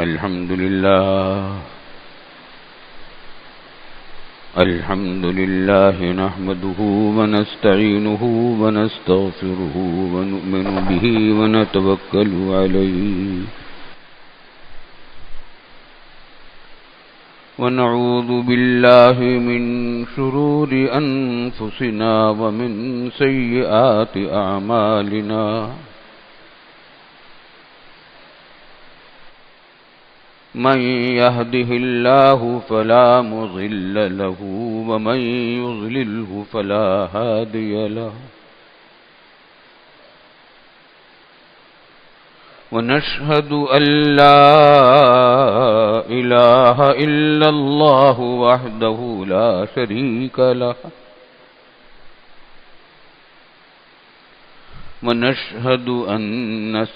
الحمد لله نحمده ونستعينه ونستغفره ونؤمن به ونتوكل عليه ونعوذ بالله من شرور أنفسنا ومن سيئات أعمالنا من يهده الله فلا مضل له ومن يضلله فلا هادي له ونشهد أن لا إله إلا الله وحده لا شريك له ونشهد أن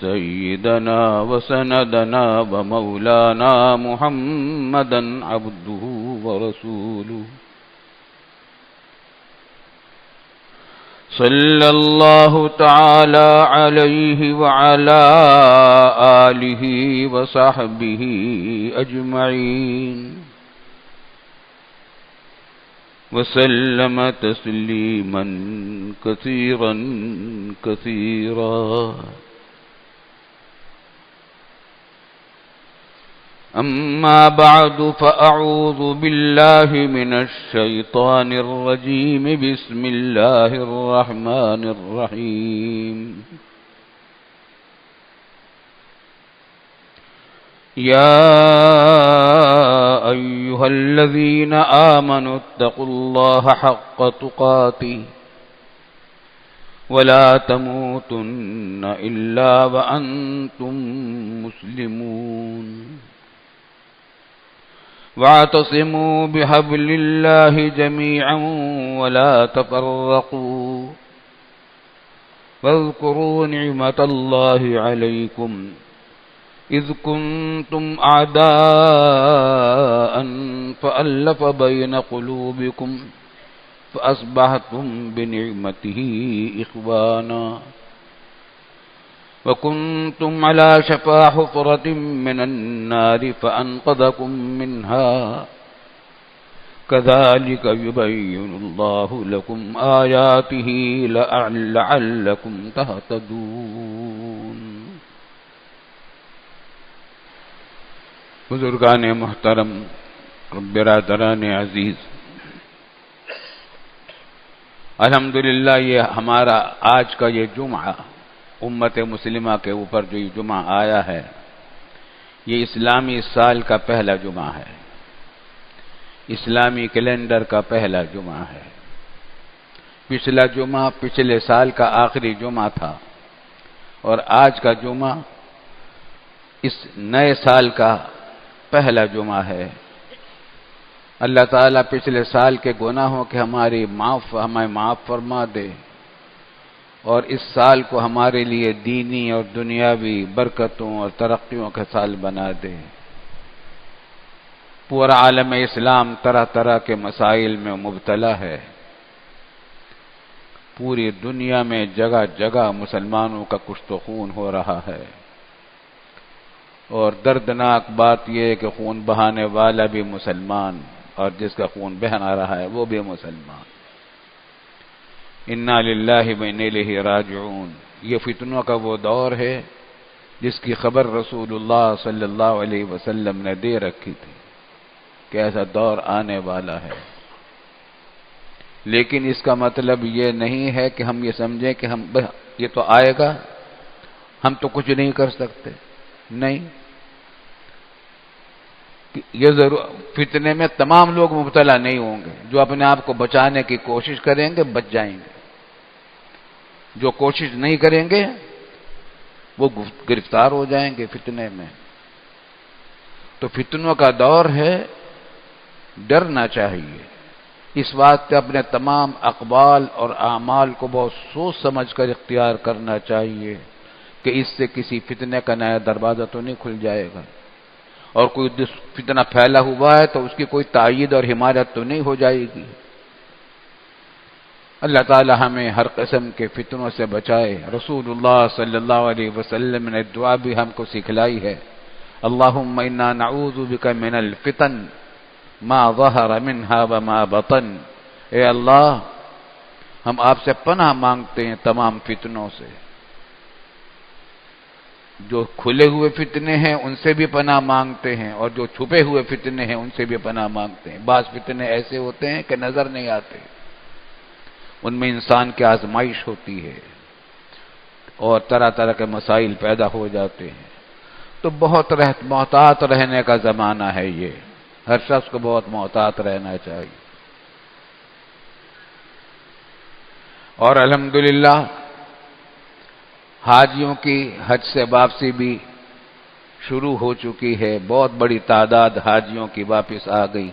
سيدنا وسندنا ومولانا محمدا عبده ورسوله صلى الله تعالى عليه وعلى آله وصحبه أجمعين وسلم تسليما كثيرا كثيرا أما بعد فأعوذ بالله من الشيطان الرجيم بسم الله الرحمن الرحيم يا أيها الذين آمنوا اتقوا الله حق تقاته ولا تموتن إلا وأنتم مسلمون واعتصموا بحبل الله جميعا ولا تفرقوا واذكروا نعمة الله عليكم إذ كنتم أعداء فألف بين قلوبكم فأصبحتم بنعمته إخوانا وكنتم على شفا حفرة من النار فأنقذكم منها كذلك يبين الله لكم آياته لعلكم تهتدون. بزرگان محترم، برادران عزیز، الحمدللہ یہ ہمارا آج کا یہ جمعہ امت مسلمہ کے اوپر جو یہ جمعہ آیا ہے یہ اسلامی سال کا پہلا جمعہ ہے، اسلامی کیلنڈر کا پہلا جمعہ ہے۔ پچھلا جمعہ پچھلے سال کا آخری جمعہ تھا اور آج کا جمعہ اس نئے سال کا پہلا جمعہ ہے۔ اللہ تعالیٰ پچھلے سال کے گناہوں کے ہمیں معاف فرما دے اور اس سال کو ہمارے لیے دینی اور دنیاوی برکتوں اور ترقیوں کا سال بنا دے۔ پورا عالم اسلام طرح طرح کے مسائل میں مبتلا ہے۔ پوری دنیا میں جگہ جگہ مسلمانوں کا کشت و خون ہو رہا ہے، اور دردناک بات یہ ہے کہ خون بہانے والا بھی مسلمان اور جس کا خون بہنا رہا ہے وہ بھی مسلمان۔ انا للہ و انا الیہ راجعون۔ یہ فتنوں کا وہ دور ہے جس کی خبر رسول اللہ صلی اللہ علیہ وسلم نے دے رکھی تھی کہ ایسا دور آنے والا ہے، لیکن اس کا مطلب یہ نہیں ہے کہ ہم یہ سمجھیں کہ یہ تو آئے گا، ہم تو کچھ نہیں کر سکتے۔ نہیں، یہ ضرور فتنے میں تمام لوگ مبتلا نہیں ہوں گے۔ جو اپنے آپ کو بچانے کی کوشش کریں گے بچ جائیں گے، جو کوشش نہیں کریں گے وہ گرفتار ہو جائیں گے فتنے میں۔ تو فتنوں کا دور ہے، ڈرنا چاہیے۔ اس واسطے اپنے تمام اقوال اور اعمال کو بہت سوچ سمجھ کر اختیار کرنا چاہیے کہ اس سے کسی فتنے کا نیا دروازہ تو نہیں کھل جائے گا، اور کوئی فتنہ پھیلا ہوا ہے تو اس کی کوئی تائید اور حمایت تو نہیں ہو جائے گی۔ اللہ تعالی ہمیں ہر قسم کے فتنوں سے بچائے۔ رسول اللہ صلی اللہ علیہ وسلم نے دعا بھی ہم کو سکھلائی ہے، اللہم انا نعوذ بک من الفتن ما ظہر منہا وما بطن، اے اللہ ہم آپ سے پناہ مانگتے ہیں تمام فتنوں سے، جو کھلے ہوئے فتنے ہیں ان سے بھی پناہ مانگتے ہیں، اور جو چھپے ہوئے فتنے ہیں ان سے بھی پناہ مانگتے ہیں۔ بعض فتنے ایسے ہوتے ہیں کہ نظر نہیں آتے، ان میں انسان کی آزمائش ہوتی ہے اور طرح طرح کے مسائل پیدا ہو جاتے ہیں، تو بہت محتاط رہنے کا زمانہ ہے یہ، ہر شخص کو بہت محتاط رہنا چاہیے۔ اور الحمدللہ حاجیوں کی حج سے واپسی بھی شروع ہو چکی ہے، بہت بڑی تعداد حاجیوں کی واپس آ گئی،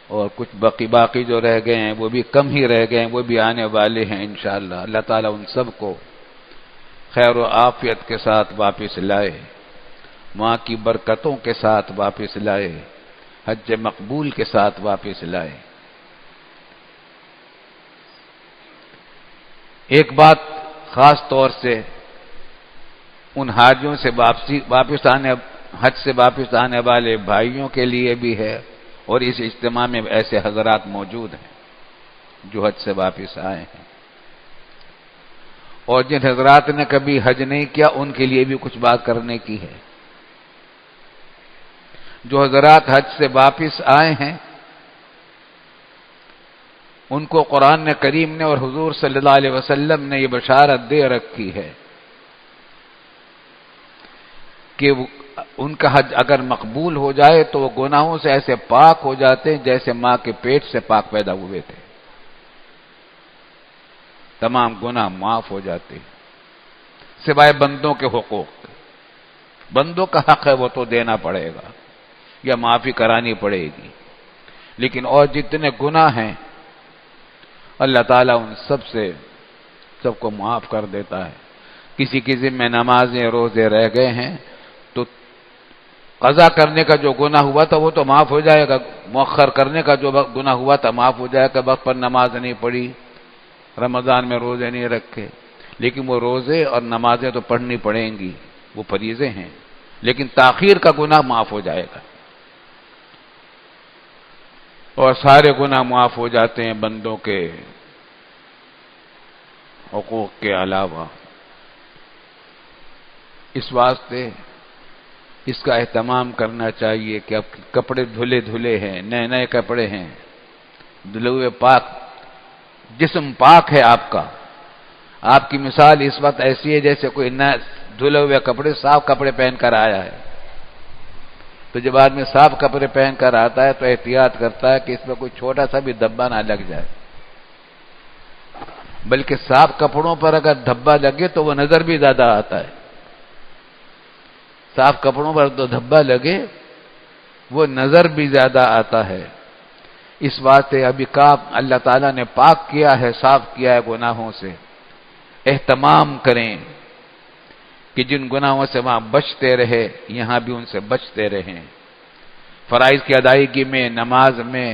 اور کچھ باقی جو رہ گئے ہیں وہ بھی کم ہی رہ گئے ہیں، وہ بھی آنے والے ہیں انشاءاللہ۔ اللہ تعالیٰ ان سب کو خیر و عافیت کے ساتھ واپس لائے، وہاں کی برکتوں کے ساتھ واپس لائے، حج مقبول کے ساتھ واپس لائے۔ ایک بات خاص طور سے ان حاجیوں سے حج سے واپس آنے والے بھائیوں کے لیے بھی ہے، اور اس اجتماع میں ایسے حضرات موجود ہیں جو حج سے واپس آئے ہیں، اور جن حضرات نے کبھی حج نہیں کیا ان کے لیے بھی کچھ بات کرنے کی ہے۔ جو حضرات حج سے واپس آئے ہیں ان کو قرآن کریم نے اور حضور صلی اللہ علیہ وسلم نے یہ بشارت دے رکھی ہے کہ ان کا حج اگر مقبول ہو جائے تو وہ گناہوں سے ایسے پاک ہو جاتے ہیں جیسے ماں کے پیٹ سے پاک پیدا ہوئے تھے، تمام گناہ معاف ہو جاتے ہیں سوائے بندوں کے حقوق۔ بندوں کا حق ہے وہ تو دینا پڑے گا یا معافی کرانی پڑے گی، لیکن اور جتنے گناہ ہیں اللہ تعالیٰ ان سب کو معاف کر دیتا ہے۔ کسی کی ذمہ نمازیں روزے رہ گئے ہیں تو قضا کرنے کا جو گناہ ہوا تھا وہ تو معاف ہو جائے گا، مؤخر کرنے کا جو گناہ ہوا تھا معاف ہو جائے گا، وقت پر نماز نہیں پڑھی، رمضان میں روزے نہیں رکھے، لیکن وہ روزے اور نمازیں تو پڑھنی پڑیں گی، وہ فریضے ہیں، لیکن تاخیر کا گناہ معاف ہو جائے گا، اور سارے گناہ معاف ہو جاتے ہیں بندوں کے حقوق کے علاوہ۔ اس واسطے اس کا اہتمام کرنا چاہیے کہ اب کپڑے دھلے ہیں، نئے نئے کپڑے ہیں، دھلے ہوئے پاک، جسم پاک ہے آپ کا۔ آپ کی مثال اس وقت ایسی ہے جیسے کوئی نئے دھلے ہوئے کپڑے، صاف کپڑے پہن کر آیا ہے، تو جب آدمی صاف کپڑے پہن کر آتا ہے تو احتیاط کرتا ہے کہ اس میں کوئی چھوٹا سا بھی دھبا نہ لگ جائے، بلکہ صاف کپڑوں پر اگر دھبا لگے تو وہ نظر بھی زیادہ آتا ہے، صاف کپڑوں پر تو دھبا لگے وہ نظر بھی زیادہ آتا ہے۔ اس واسطے ابھی اللہ تعالیٰ نے پاک کیا ہے، صاف کیا ہے گناہوں سے، اہتمام کریں کہ جن گناہوں سے وہاں بچتے رہے یہاں بھی ان سے بچتے رہیں، فرائض کی ادائیگی میں، نماز میں،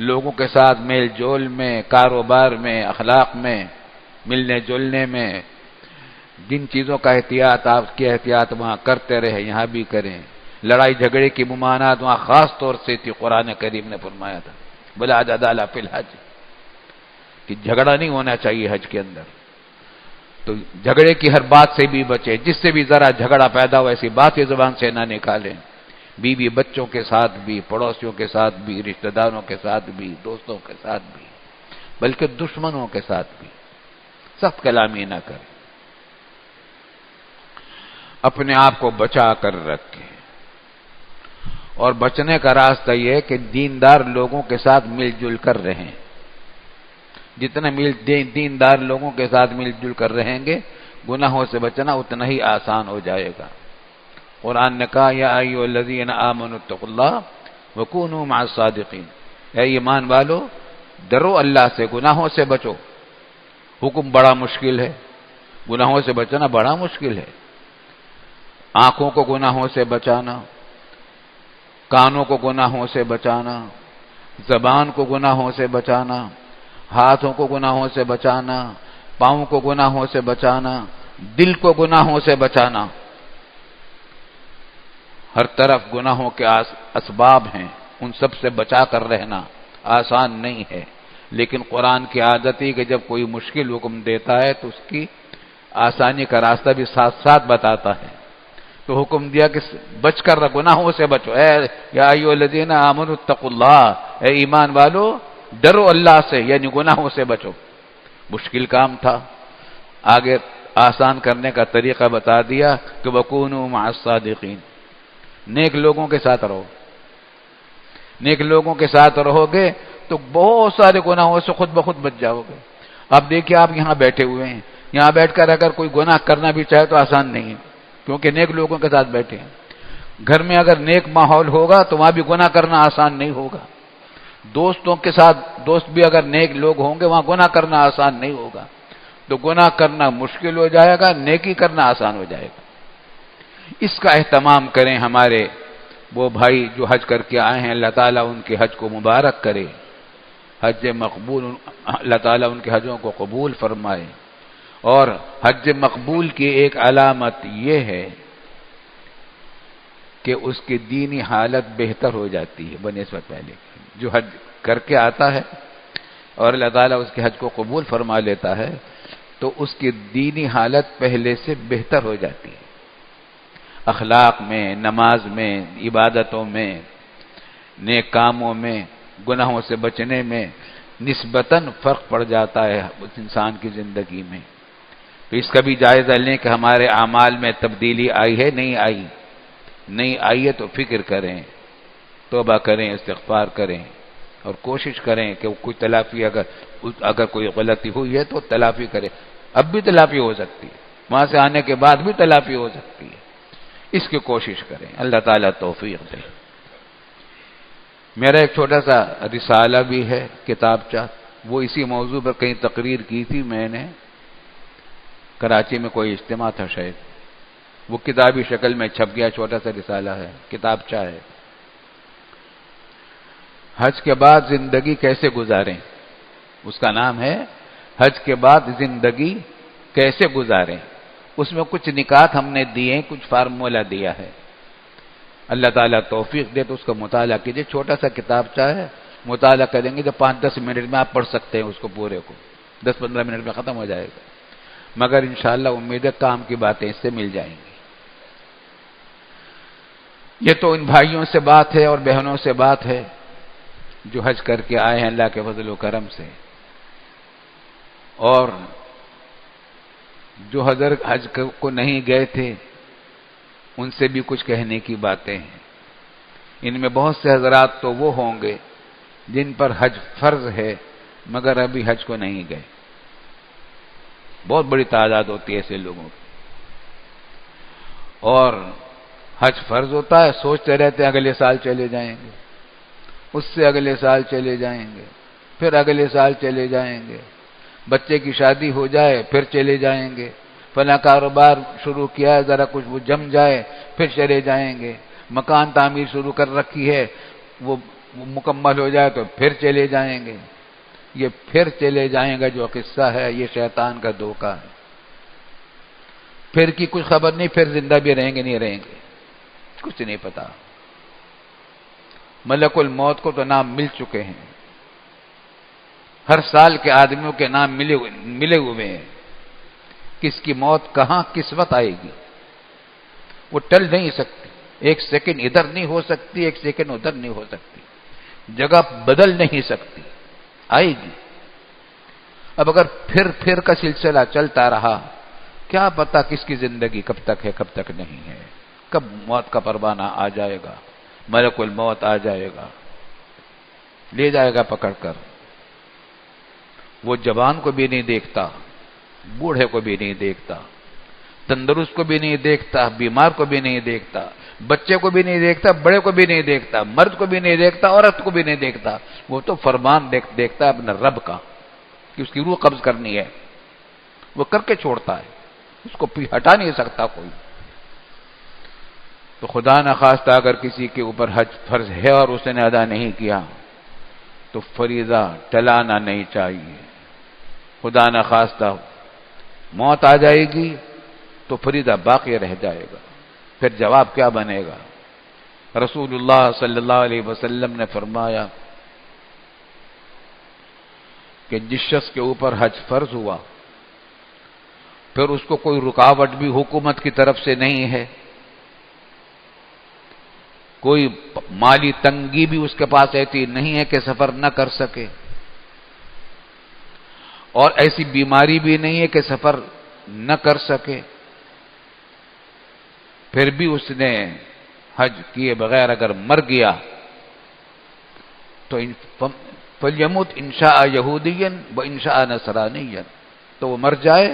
لوگوں کے ساتھ میل جول میں، کاروبار میں، اخلاق میں، ملنے جلنے میں، جن چیزوں کا احتیاط آپ کی احتیاط وہاں کرتے رہے یہاں بھی کریں۔ لڑائی جھگڑے کی ممانعت وہاں خاص طور سے تھی، قرآن کریم نے فرمایا تھا بلا جدال فی الحج، کہ جھگڑا نہیں ہونا چاہیے حج کے اندر، تو جھگڑے کی ہر بات سے بھی بچے، جس سے بھی ذرا جھگڑا پیدا ہو ایسی بات یہ زبان سے نہ نکالیں، بیوی بچوں کے ساتھ بھی، پڑوسیوں کے ساتھ بھی، رشتہ داروں کے ساتھ بھی، دوستوں کے ساتھ بھی، بلکہ دشمنوں کے ساتھ بھی سخت کلامی نہ کریں، اپنے آپ کو بچا کر رکھیں۔ اور بچنے کا راستہ یہ ہے کہ دیندار لوگوں کے ساتھ مل جل کر رہیں، جتنا دیندار لوگوں کے ساتھ مل جل کر رہیں گے گناہوں سے بچنا اتنا ہی آسان ہو جائے گا۔ قرآن نے کہا یا ایھا الذین آمنوا اتقوا اللہ وکونوا مع الصادقین، اے ایمان والو ڈرو اللہ سے، گناہوں سے بچو۔ حکم بڑا مشکل ہے، گناہوں سے بچنا بڑا مشکل ہے، آنکھوں کو گناہوں سے بچانا، کانوں کو گناہوں سے بچانا، زبان کو گناہوں سے بچانا، ہاتھوں کو گناہوں سے بچانا، پاؤں کو گناہوں سے بچانا، دل کو گناہوں سے بچانا، ہر طرف گناہوں کے اسباب ہیں، ان سب سے بچا کر رہنا آسان نہیں ہے، لیکن قرآن کی عادت ہے کہ جب کوئی مشکل حکم دیتا ہے تو اس کی آسانی کا راستہ بھی ساتھ ساتھ بتاتا ہے۔ تو حکم دیا کہ بچ کر گناہوں سے بچو، اے یا ایھا الذین آمنوا اتقوا اللہ، اے ایمان والو ڈرو اللہ سے، یعنی گناہوں سے بچو۔ مشکل کام تھا، آگے آسان کرنے کا طریقہ بتا دیا کہ وَكُونُوا مَعَ الصَّادِقِينَ، نیک لوگوں کے ساتھ رہو۔ نیک لوگوں کے ساتھ رہو گے تو بہت سارے گناہوں سے خود بخود بچ جاؤ گے۔ اب دیکھیے آپ یہاں بیٹھے ہوئے ہیں، یہاں بیٹھ کر اگر کوئی گناہ کرنا بھی چاہے تو آسان نہیں ہے، کیونکہ نیک لوگوں کے ساتھ بیٹھے ہیں۔ گھر میں اگر نیک ماحول ہوگا تو وہاں بھی گناہ کرنا آسان نہیں ہوگا۔ دوستوں کے ساتھ دوست بھی اگر نیک لوگ ہوں گے وہاں گناہ کرنا آسان نہیں ہوگا، تو گناہ کرنا مشکل ہو جائے گا، نیکی کرنا آسان ہو جائے گا۔ اس کا اہتمام کریں ہمارے وہ بھائی جو حج کر کے آئے ہیں، اللہ تعالیٰ ان کے حج کو مبارک کرے، حج مقبول، اللہ تعالیٰ ان کے حجوں کو قبول فرمائے۔ اور حج مقبول کی ایک علامت یہ ہے کہ اس کی دینی حالت بہتر ہو جاتی ہے بنسبت پہلے۔ جو حج کر کے آتا ہے اور اللہ تعالیٰ اس کے حج کو قبول فرما لیتا ہے تو اس کی دینی حالت پہلے سے بہتر ہو جاتی ہے، اخلاق میں، نماز میں، عبادتوں میں، نیک کاموں میں، گناہوں سے بچنے میں نسبتاً فرق پڑ جاتا ہے اس انسان کی زندگی میں۔ تو اس کا بھی جائزہ لیں کہ ہمارے اعمال میں تبدیلی آئی ہے، نہیں آئی؟ نہیں آئی ہے تو فکر کریں، توبہ کریں، استغفار کریں، اور کوشش کریں کہ کوئی تلافی اگر کوئی غلطی ہوئی ہے تو تلافی کریں۔ اب بھی تلافی ہو سکتی ہے، وہاں سے آنے کے بعد بھی تلافی ہو سکتی ہے، اس کی کوشش کریں، اللہ تعالیٰ توفیق دے۔ میرا ایک چھوٹا سا رسالہ بھی ہے، کتابچہ، وہ اسی موضوع پر کہیں تقریر کی تھی میں نے، کراچی میں کوئی اجتماع تھا شاید، وہ کتابی شکل میں چھپ گیا، چھوٹا سا رسالہ ہے، کتابچہ ہے۔ حج کے بعد زندگی کیسے گزاریں، اس کا نام ہے حج کے بعد زندگی کیسے گزاریں۔ اس میں کچھ نکات ہم نے دیے، کچھ فارمولہ دیا ہے، اللہ تعالیٰ توفیق دے تو اس کا مطالعہ کیجئے، چھوٹا سا کتابچہ ہے، مطالعہ کریں گے تو 5-10 منٹ میں آپ پڑھ سکتے ہیں اس کو پورے کو، 10-15 منٹ میں ختم ہو جائے گا، مگر انشاءاللہ امید ہے کام کی باتیں اس سے مل جائیں گی۔ یہ تو ان بھائیوں سے بات ہے اور بہنوں سے بات ہے جو حج کر کے آئے ہیں اللہ کے فضل و کرم سے، اور جو حضرت حج کو نہیں گئے تھے ان سے بھی کچھ کہنے کی باتیں ہیں۔ ان میں بہت سے حضرات تو وہ ہوں گے جن پر حج فرض ہے مگر ابھی حج کو نہیں گئے، بہت بڑی تعداد ہوتی ہے ایسے لوگوں کی، اور حج فرض ہوتا ہے، سوچتے رہتے ہیں اگلے سال چلے جائیں گے، اس سے اگلے سال چلے جائیں گے، پھر اگلے سال چلے جائیں گے، بچے کی شادی ہو جائے پھر چلے جائیں گے، فلاں کاروبار شروع کیا ہے ذرا کچھ وہ جم جائے پھر چلے جائیں گے، مکان تعمیر شروع کر رکھی ہے وہ مکمل ہو جائے تو پھر چلے جائیں گے۔ یہ پھر چلے جائیں گا جو قصہ ہے یہ شیطان کا دھوکہ ہے، پھر کی کچھ خبر نہیں، پھر زندہ بھی رہیں گے نہیں رہیں گے کچھ نہیں پتا۔ ملک الموت کو تو نام مل چکے ہیں، ہر سال کے آدمیوں کے نام ملے ہوئے ہیں، کس کی موت کہاں کس وقت آئے گی وہ ٹل نہیں سکتی، ایک سیکنڈ ادھر نہیں ہو سکتی، ایک سیکنڈ ادھر نہیں ہو سکتی، جگہ بدل نہیں سکتی، آئے گی۔ اب اگر پھر کا سلسلہ چلتا رہا کیا پتا کس کی زندگی کب تک ہے کب تک نہیں ہے، کب موت کا پروانہ آ جائے گا، ملک الموت آ جائے گا، لے جائے گا پکڑ کر۔ وہ جوان کو بھی نہیں دیکھتا، بوڑھے کو بھی نہیں دیکھتا، تندرست کو بھی نہیں دیکھتا، بیمار کو بھی نہیں دیکھتا، بچے کو بھی نہیں دیکھتا، بڑے کو بھی نہیں دیکھتا، مرد کو بھی نہیں دیکھتا، عورت کو بھی نہیں دیکھتا، وہ تو فرمان دیکھتا ہے اپنے رب کا کہ اس کی روح قبض کرنی ہے، وہ کر کے چھوڑتا ہے، اس کو ہٹا نہیں سکتا کوئی۔ تو خدا نخواستہ اگر کسی کے اوپر حج فرض ہے اور اس نے ادا نہیں کیا تو فریضہ ٹلانا نہیں چاہیے، خدا نخواستہ موت آ جائے گی تو فریضہ باقی رہ جائے گا، پھر جواب کیا بنے گا؟ رسول اللہ صلی اللہ علیہ وسلم نے فرمایا کہ جس شخص کے اوپر حج فرض ہوا پھر اس کو کوئی رکاوٹ بھی حکومت کی طرف سے نہیں ہے، کوئی مالی تنگی بھی اس کے پاس ایسی نہیں ہے کہ سفر نہ کر سکے، اور ایسی بیماری بھی نہیں ہے کہ سفر نہ کر سکے، پھر بھی اس نے حج کیے بغیر اگر مر گیا تو فَلْيَمُتْ إِنْ شَاءَ يَهُودِيًّا وَإِنْ شَاءَ نَصْرَانِيًّا، تو وہ مر جائے،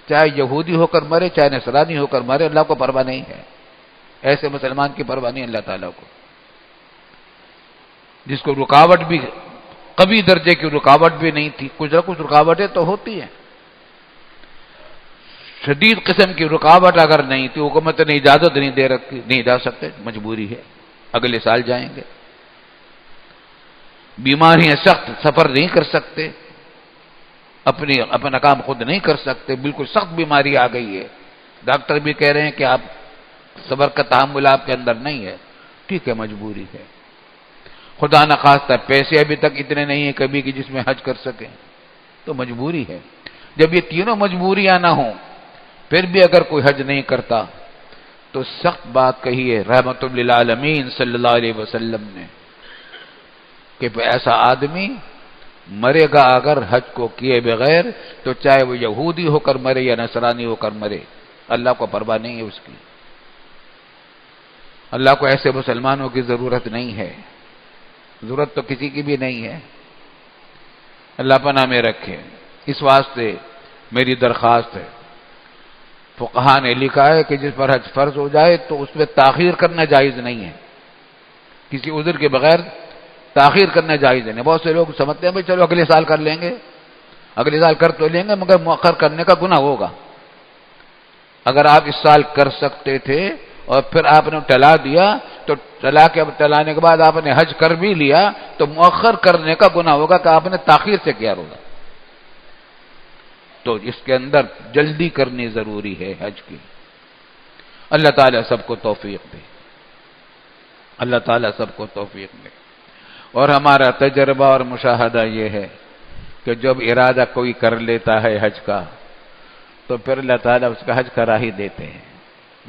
چاہے یہودی ہو کر مرے چاہے نصرانی ہو کر مرے، اللہ کو پرواہ نہیں ہے، ایسے مسلمان کی پرواہ نہیں اللہ تعالیٰ کو، جس کو رکاوٹ بھی کبھی درجے کی رکاوٹ بھی نہیں تھی، کچھ نہ کچھ رکاوٹیں تو ہوتی ہیں، شدید قسم کی رکاوٹ اگر نہیں تھی، حکومت نے اجازت نہیں دے رکھی، نہیں جا سکتے، مجبوری ہے، اگلے سال جائیں گے، بیماری ہیں سخت، سفر نہیں کر سکتے، اپنا کام خود نہیں کر سکتے، بالکل سخت بیماری آ گئی ہے، ڈاکٹر بھی کہہ رہے ہیں کہ آپ صبر کا تحمل آپ کے اندر نہیں ہے، ٹھیک ہے مجبوری ہے، خدا نخواستہ پیسے ابھی تک اتنے نہیں ہیں کبھی کہ جس میں حج کر سکیں، تو مجبوری ہے، جب یہ تینوں مجبوریاں نہ ہوں پھر بھی اگر کوئی حج نہیں کرتا تو سخت بات کہی ہے رحمت للعالمین صلی اللہ علیہ وسلم نے کہ ایسا آدمی مرے گا اگر حج کو کیے بغیر تو چاہے وہ یہودی ہو کر مرے یا نصرانی ہو کر مرے، اللہ کو پرواہ نہیں ہے اس کی، اللہ کو ایسے مسلمانوں کی ضرورت نہیں ہے، ضرورت تو کسی کی بھی نہیں ہے، اللہ پناہ میں رکھے۔ اس واسطے میری درخواست ہے، فقہاء نے لکھا ہے کہ جس پر حج فرض ہو جائے تو اس میں تاخیر کرنا جائز نہیں ہے، کسی عذر کے بغیر تاخیر کرنا جائز نہیں۔ بہت سے لوگ سمجھتے ہیں بھائی چلو اگلے سال کر لیں گے، اگلے سال کر تو لیں گے مگر مؤخر کرنے کا گناہ ہوگا۔ اگر آپ اس سال کر سکتے تھے اور پھر آپ نے ٹلا دیا تو ٹلانے کے بعد آپ نے حج کر بھی لیا تو مؤخر کرنے کا گناہ ہوگا کہ آپ نے تاخیر سے کیا ہوگا۔ تو اس کے اندر جلدی کرنی ضروری ہے حج کی۔ اللہ تعالیٰ سب کو توفیق دے، اللہ تعالیٰ سب کو توفیق دے۔ اور ہمارا تجربہ اور مشاہدہ یہ ہے کہ جب ارادہ کوئی کر لیتا ہے حج کا تو پھر اللہ تعالیٰ اس کا حج کرا ہی دیتے ہیں،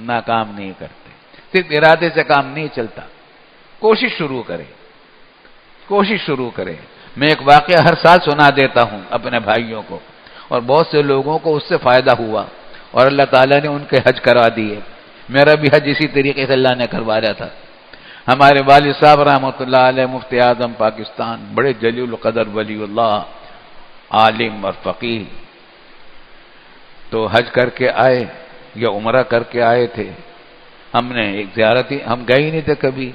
ناکام نہیں کرتے۔ صرف ارادے سے کام نہیں چلتا، کوشش شروع کرے، کوشش شروع کرے۔ میں ایک واقعہ ہر سال سنا دیتا ہوں اپنے بھائیوں کو، اور بہت سے لوگوں کو اس سے فائدہ ہوا اور اللہ تعالیٰ نے ان کے حج کروا دیے۔ میرا بھی حج اسی طریقے سے اللہ نے کروایا تھا۔ ہمارے والد صاحب رحمۃ اللہ علیہ مفتی اعظم پاکستان، بڑے جلیل القدر ولی اللہ، عالم اور فقیہ، تو حج کر کے آئے یا عمرہ کر کے آئے تھے۔ ہم نے ایک زیارت ہی، ہم گئے ہی نہیں تھے کبھی،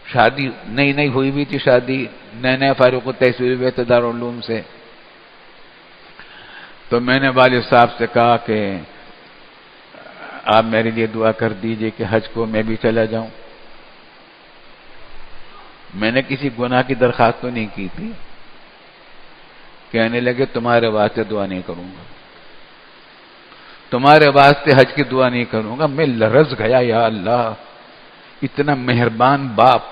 شادی نئی نئی ہوئی بھی تھی، شادی نئے نئے فاروق التحصیل ہوئے تھے دارالعلوم سے۔ تو میں نے والد صاحب سے کہا کہ آپ میرے لیے دعا کر دیجئے کہ حج کو میں بھی چلا جاؤں۔ میں نے کسی گناہ کی درخواست تو نہیں کی تھی۔ کہنے لگے تمہارے واسطے دعا نہیں کروں گا، تمہارے واسطے حج کی دعا نہیں کروں گا۔ میں لرز گیا، یا اللہ، اتنا مہربان باپ،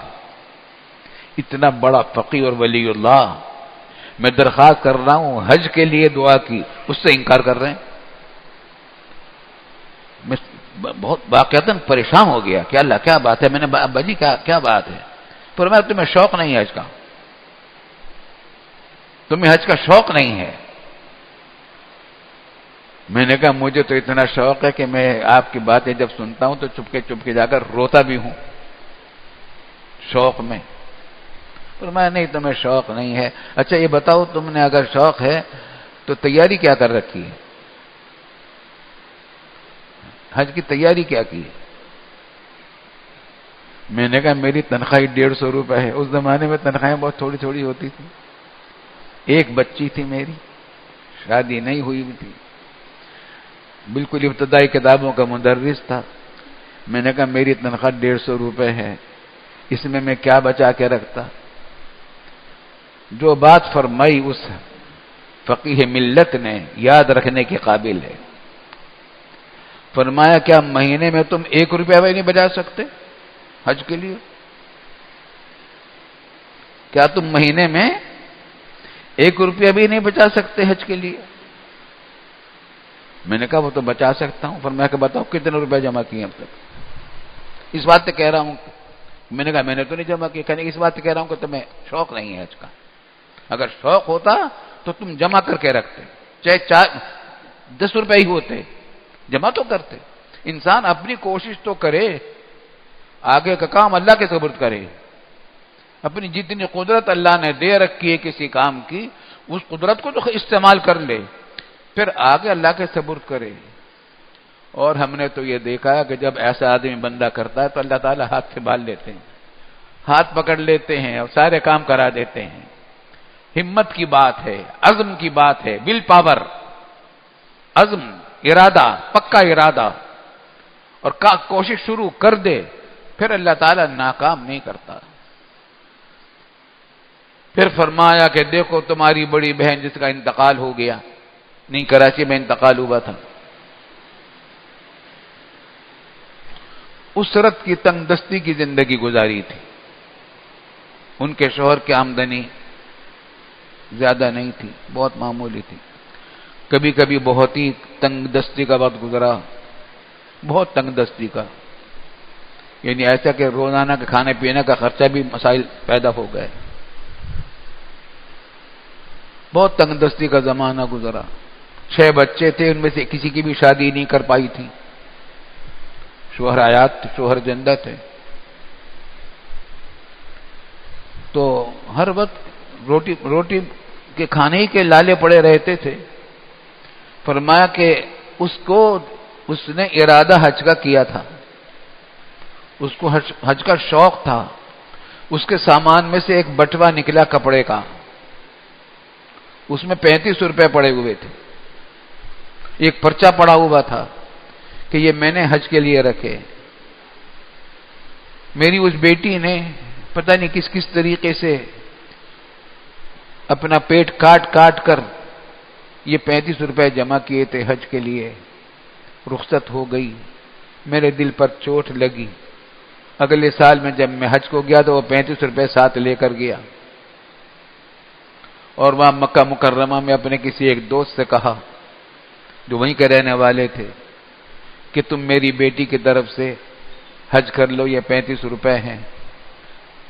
اتنا بڑا فقیہ اور ولی اللہ، میں درخواست کر رہا ہوں حج کے لیے دعا کی، اس سے انکار کر رہے ہیں۔ میں بہت واقعتاً پریشان ہو گیا کہ اللہ کیا بات ہے۔ میں نے ابا جی کیا بات ہے؟ فرمایا تمہیں شوق نہیں ہے حج کا، تمہیں حج کا شوق نہیں ہے۔ میں نے کہا مجھے تو اتنا شوق ہے کہ میں آپ کی باتیں جب سنتا ہوں تو چپکے جا کر روتا بھی ہوں شوق میں۔ فرمایا نہیں تمہیں شوق نہیں ہے۔ اچھا یہ بتاؤ تم نے اگر شوق ہے تو تیاری کیا کر رکھی ہے؟ حج کی تیاری کیا کی ہے؟ میں نے کہا میری تنخواہ 150 روپے ہے۔ اس زمانے میں تنخواہیں بہت تھوڑی تھوڑی ہوتی تھی، ایک بچی تھی میری، شادی نہیں ہوئی بھی تھی، بالکل ابتدائی کتابوں کا مدرس تھا۔ میں نے کہا میری تنخواہ 150 روپے ہے، اس میں کیا بچا کے رکھتا؟ جو بات فرمائی اس فقیہ ملت نے یاد رکھنے کے قابل ہے۔ فرمایا کیا مہینے میں تم 1 روپیہ بھی نہیں بچا سکتے؟ حج کے لیے؟ کیا تم مہینے میں 1 روپیہ بھی نہیں بچا سکتے حج کے لیے؟ میں نے کہا وہ تو بچا سکتا ہوں۔ فرمایا کہ بتاؤ کتنے روپے جمع کیے اب تک؟ اس بات سے کہہ رہا ہوں۔ میں نے کہا میں نے تو نہیں جمع کیے۔ کہنے اس بات سے کہہ رہا ہوں کہ تمہیں شوق نہیں ہے حج کا۔ اگر شوق ہوتا تو تم جمع کر کے رکھتے، چاہے 10 روپے ہی ہوتے، جمع تو کرتے۔ انسان اپنی کوشش تو کرے، آگے کا کام اللہ کے سپرد کرے۔ اپنی جتنی قدرت اللہ نے دے رکھی ہے کسی کام کی، اس قدرت کو تو استعمال کر لے، پھر آگے اللہ کے سپرد کرے۔ اور ہم نے تو یہ دیکھا ہے کہ جب ایسا آدمی بندہ کرتا ہے تو اللہ تعالیٰ ہاتھ سے بال لیتے ہیں، ہاتھ پکڑ لیتے ہیں اور سارے کام کرا دیتے ہیں۔ ہمت کی بات ہے، عزم کی بات ہے، ول پاور، عزم، ارادہ، پکا ارادہ، اور کوشش شروع کر دے، پھر اللہ تعالیٰ ناکام نہیں کرتا۔ پھر فرمایا کہ دیکھو تمہاری بڑی بہن جس کا انتقال ہو گیا، نہیں کراچی میں انتقال ہوا تھا، اسرت کی تنگ دستی کی زندگی گزاری تھی۔ ان کے شوہر کی آمدنی زیادہ نہیں تھی، بہت معمولی تھی۔ کبھی کبھی بہت ہی تنگ دستی کا وقت گزرا، بہت تنگ دستی کا، یعنی ایسا کہ روزانہ کے کھانے پینے کا خرچہ بھی مسائل پیدا ہو گئے۔ بہت تنگ دستی کا زمانہ گزرا۔ 6 بچے تھے، ان میں سے کسی کی بھی شادی نہیں کر پائی تھی۔ شوہر حیات تھے، شوہر زندہ تھے، تو ہر وقت روٹی کے کھانے ہی کے لالے پڑے رہتے تھے۔ فرمایا کہ اس نے ارادہ حج کا کیا تھا، اس کو حج کا شوق تھا۔ اس کے سامان میں سے ایک بٹوا نکلا کپڑے کا، اس میں 35 روپے پڑے ہوئے تھے۔ ایک پرچہ پڑا ہوا تھا کہ یہ میں نے حج کے لیے رکھے۔ میری اس بیٹی نے پتہ نہیں کس طریقے سے اپنا پیٹ کاٹ کر یہ 35 روپے جمع کیے تھے حج کے لیے۔ رخصت ہو گئی، میرے دل پر چوٹ لگی۔ اگلے سال میں جب میں حج کو گیا تو وہ 35 روپے ساتھ لے کر گیا، اور وہاں مکہ مکرمہ میں اپنے کسی ایک دوست سے کہا جو وہیں کے رہنے والے تھے کہ تم میری بیٹی کی طرف سے حج کر لو، یہ 35 روپے ہیں۔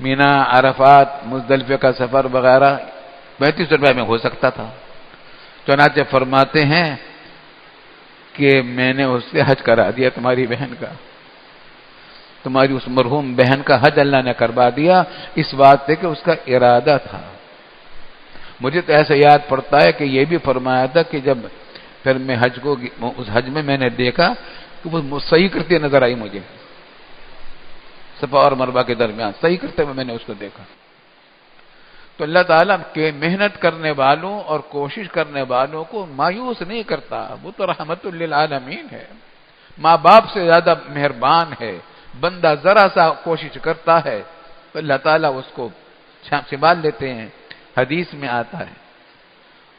مینا، عرفات، مزدلفہ کا سفر وغیرہ 35 روپے میں ہو سکتا تھا۔ چنانچہ فرماتے ہیں کہ میں نے اس سے حج کرا دیا، تمہاری بہن کا، تمہاری اس مرحوم بہن کا حج اللہ نے کروا دیا، اس بات سے کہ اس کا ارادہ تھا۔ مجھے تو ایسا یاد پڑتا ہے کہ یہ بھی فرمایا تھا کہ جب پھر میں اس حج میں نے دیکھا کہ وہ صحیح کرتے نظر آئی مجھے، صفا اور مروہ کے درمیان صحیح کرتے ہوئے میں نے اس کو دیکھا۔ تو اللہ تعالیٰ کے محنت کرنے والوں اور کوشش کرنے والوں کو مایوس نہیں کرتا، وہ تو رحمت للعالمین ہے، ماں باپ سے زیادہ مہربان ہے۔ بندہ ذرا سا کوشش کرتا ہے تو اللہ تعالیٰ اس کو سنبھال لیتے ہیں۔ حدیث میں آتا ہے،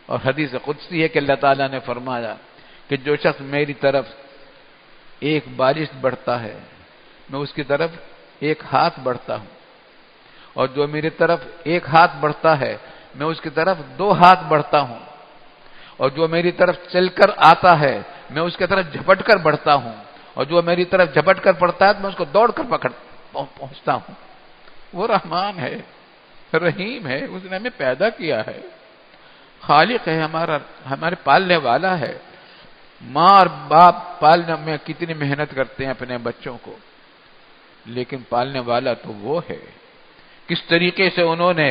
اور حدیث قدسی ہے کہ اللہ تعالیٰ نے فرمایا کہ جو شخص میری طرف ایک بالش بڑھتا ہے میں اس کی طرف 1 ہاتھ بڑھتا ہوں، اور جو میری طرف 1 ہاتھ بڑھتا ہے میں اس کی طرف 2 ہاتھ بڑھتا ہوں، اور جو میری طرف چل کر آتا ہے میں اس کی طرف جھپٹ کر بڑھتا ہوں، اور جو میری طرف جھپٹ کر پڑتا ہے میں اس کو دوڑ کر پہنچتا ہوں۔ وہ رحمان ہے، رحیم ہے، اس نے ہمیں پیدا کیا ہے، خالق ہے ہمارے پالنے والا ہے۔ ماں اور باپ پالنے میں کتنی محنت کرتے ہیں اپنے بچوں کو، لیکن پالنے والا تو وہ ہے۔ کس طریقے سے انہوں نے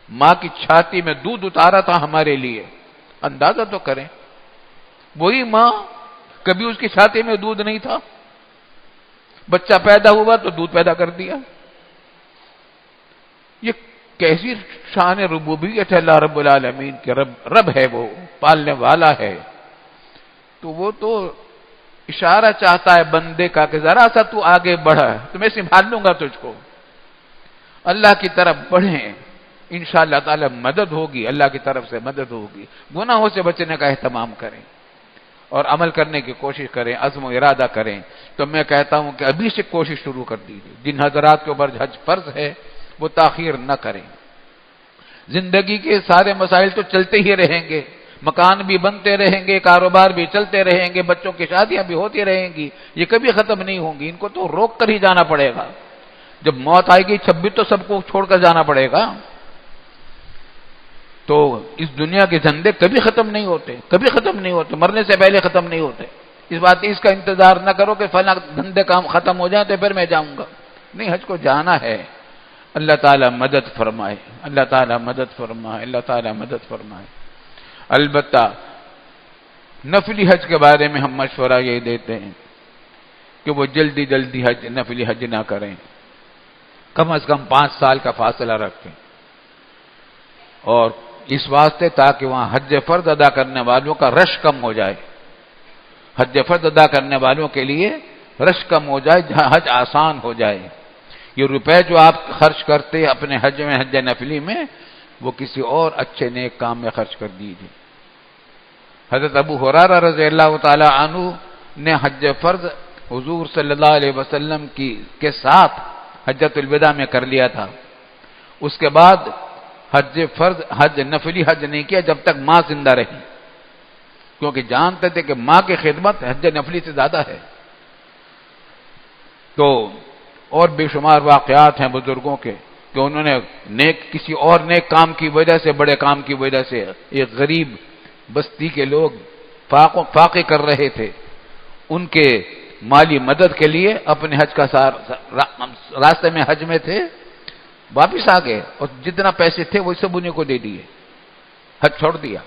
ماں کی چھاتی میں دودھ اتارا تھا ہمارے لیے، اندازہ تو کریں۔ وہی ماں، کبھی اس کی چھاتی میں دودھ نہیں تھا، بچہ پیدا ہوا تو دودھ پیدا کر دیا۔ یہ کیسی شان ربوبیت ہے اللہ رب العالمین کے، رب ہے، وہ پالنے والا ہے۔ تو وہ تو اشارہ چاہتا ہے بندے کا کہ ذرا سا تو آگے بڑھ، تو میں سنبھال لوں گا تجھ کو۔ اللہ کی طرف بڑھیں، انشاءاللہ تعالی مدد ہوگی، اللہ کی طرف سے مدد ہوگی۔ گناہوں سے بچنے کا اہتمام کریں، اور عمل کرنے کی کوشش کریں، عزم و ارادہ کریں، تو میں کہتا ہوں کہ ابھی سے کوشش شروع کر دیجیے۔ جن حضرات کے اوپر حج فرض ہے وہ تاخیر نہ کریں۔ زندگی کے سارے مسائل تو چلتے ہی رہیں گے، مکان بھی بنتے رہیں گے، کاروبار بھی چلتے رہیں گے، بچوں کی شادیاں بھی ہوتی رہیں گی، یہ کبھی ختم نہیں ہوں گی، ان کو تو روک کر ہی جانا پڑے گا۔ جب موت آئے گی چھبی تو سب کو چھوڑ کر جانا پڑے گا۔ تو اس دنیا کے دھندے کبھی ختم نہیں ہوتے، کبھی ختم نہیں ہوتے، مرنے سے پہلے ختم نہیں ہوتے۔ اس کا انتظار نہ کرو کہ فلاں دھندے کام ختم ہو جائیں تو پھر میں جاؤں گا، نہیں، حج کو جانا ہے۔ اللہ تعالیٰ مدد فرمائے، اللہ تعالیٰ مدد فرمائے، اللہ تعالیٰ مدد فرمائے۔ البتہ نفلی حج کے بارے میں ہم مشورہ یہ دیتے ہیں کہ وہ جلدی جلدی نفلی حج نہ کریں، کم از کم 5 سال کا فاصلہ رکھیں، اور اس واسطے تاکہ وہاں حج فرض ادا کرنے والوں کا رش کم ہو جائے، حج فرض ادا کرنے والوں کے لیے رش کم ہو جائے، حج آسان ہو جائے۔ یہ روپے جو آپ خرچ کرتے اپنے حج میں، حج نفلی میں، وہ کسی اور اچھے نیک کام میں خرچ کر دیجیے۔ حضرت ابو ہریرہ رضی اللہ تعالی عنہ نے حج فرض حضور صلی اللہ علیہ وسلم کے ساتھ حجۃ الوداع میں کر لیا تھا، اس کے بعد حج نفلی حج نہیں کیا جب تک ماں زندہ رہی، کیونکہ جانتے تھے کہ ماں کی خدمت حج نفلی سے زیادہ ہے۔ تو اور بے شمار واقعات ہیں بزرگوں کے کہ انہوں نے کسی اور نیک کام کی وجہ سے، بڑے کام کی وجہ سے، ایک غریب بستی کے لوگ فاقے کر رہے تھے، ان کے مالی مدد کے لیے اپنے حج کا راستے میں حج میں تھے، واپس آ گئے اور جتنا پیسے تھے وہ سب انہیں کو دے دیے، حج چھوڑ دیا۔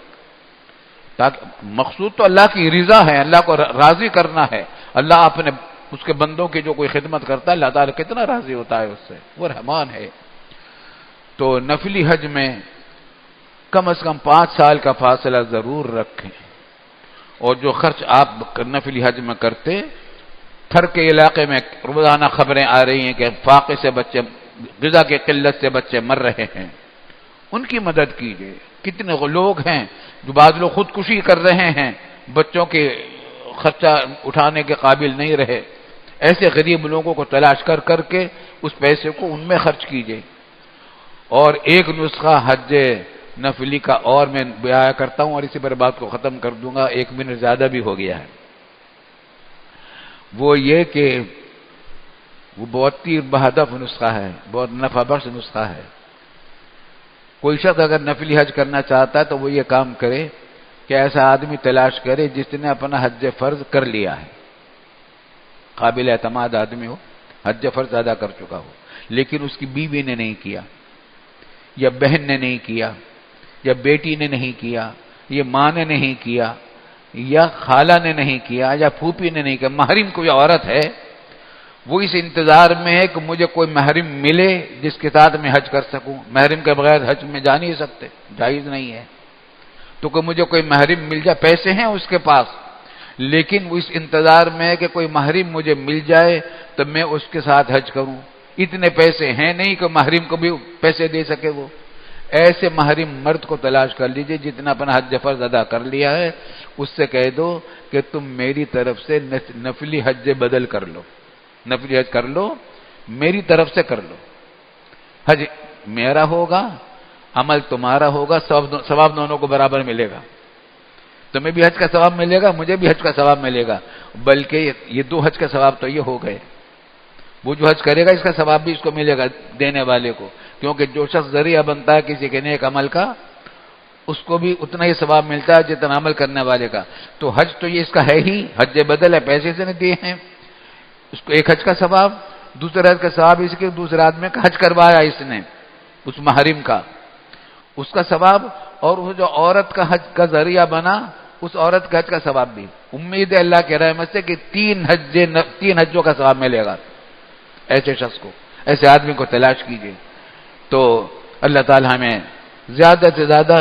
تاکہ مقصود تو اللہ کی رضا ہے، اللہ کو راضی کرنا ہے۔ اللہ اپنے اس کے بندوں کی جو کوئی خدمت کرتا ہے، اللہ تعالیٰ کتنا راضی ہوتا ہے اس سے، وہ رحمان ہے۔ تو نفلی حج میں کم از کم 5 سال کا فاصلہ ضرور رکھیں، اور جو خرچ آپ نفلی حج میں کرتے، تھر کے علاقے میں روزانہ خبریں آ رہی ہیں کہ فاقے سے بچے، غذا کی قلت سے بچے مر رہے ہیں، ان کی مدد کیجیے۔ کتنے لوگ ہیں جو بعض لوگ خودکشی کر رہے ہیں، بچوں کے خرچہ اٹھانے کے قابل نہیں رہے، ایسے غریب لوگوں کو تلاش کر کے اس پیسے کو ان میں خرچ کیجیے۔ اور ایک نسخہ حج نفلی کا اور میں بیان کرتا ہوں، اور اسی پر بات کو ختم کر دوں گا، 1 منٹ زیادہ بھی ہو گیا ہے۔ وہ یہ کہ وہ بہت ہی بہدف نسخہ ہے، بہت نفع بخش نسخہ ہے۔ کوئی شخص اگر نفلی حج کرنا چاہتا ہے تو وہ یہ کام کرے کہ ایسا آدمی تلاش کرے جس نے اپنا حج فرض کر لیا ہے، قابل اعتماد آدمی ہو، حج فرض ادا کر چکا ہو، لیکن اس کی بیوی نے نہیں کیا، یا بہن نے نہیں کیا، یا بیٹی نے نہیں کیا، یا ماں نے نہیں کیا، یا خالہ نے نہیں کیا، یا پھوپھی نے نہیں کیا، محرم کوئی عورت ہے، وہ اس انتظار میں ہے کہ مجھے کوئی محرم ملے جس کے ساتھ میں حج کر سکوں، محرم کے بغیر حج میں جا نہیں سکتے، جائز نہیں ہے، تو کہ مجھے کوئی محرم مل جائے، پیسے ہیں اس کے پاس، لیکن وہ اس انتظار میں ہے کہ کوئی محرم مجھے مل جائے تو میں اس کے ساتھ حج کروں، اتنے پیسے ہیں نہیں کہ محرم کو بھی پیسے دے سکے وہ۔ ایسے محرم مرد کو تلاش کر لیجئے جتنا اپنا حج فرض ادا کر لیا ہے، اس سے کہہ دو کہ تم میری طرف سے نفلی حج بدل کر لو، نفلی حج کر لو، میری طرف سے کر لو، حج میرا ہوگا، عمل تمہارا ہوگا، ثواب دونوں کو برابر ملے گا، تمہیں بھی حج کا ثواب ملے گا، مجھے بھی حج کا ثواب ملے گا، بلکہ یہ 2 حج کا ثواب تو یہ ہو گئے، وہ جو حج کرے گا اس کا ثواب بھی اس کو ملے گا دینے والے کو، کیونکہ جو شخص ذریعہ بنتا ہے کسی کے نیک عمل کا، اس کو بھی اتنا ہی ثواب ملتا ہے جتنا عمل کرنے والے کا۔ تو حج تو یہ اس کا ہے ہی، حج بدل ہے، پیسے سے نہیں دیے ہیں، اس کو ایک حج کا ثواب، دوسرے حج کا ثواب اس کے دوسرے آدمی کا حج کروایا اس نے، اس محرم کا، اس کا ثواب، اور وہ جو عورت کا حج کا ذریعہ بنا اس عورت کا حج کا ثواب بھی۔ امید ہے اللہ کے رحمت سے کہ 3 حجوں کا ثواب ملے گا ایسے شخص کو، ایسے آدمی کو تلاش کیجیے۔ تو اللہ تعالی ہمیں زیادہ سے زیادہ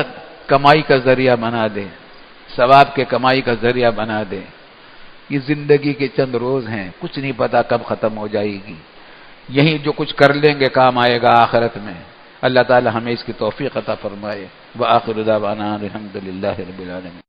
کمائی کا ذریعہ بنا دے، ثواب کے کمائی کا ذریعہ بنا دے۔ یہ زندگی کے چند روز ہیں، کچھ نہیں پتا کب ختم ہو جائے گی، یہی جو کچھ کر لیں گے کام آئے گا آخرت میں۔ اللہ تعالی ہمیں اس کی توفیق عطا فرمائے۔ وآخر دعوانا الحمد للہ رب العالمین۔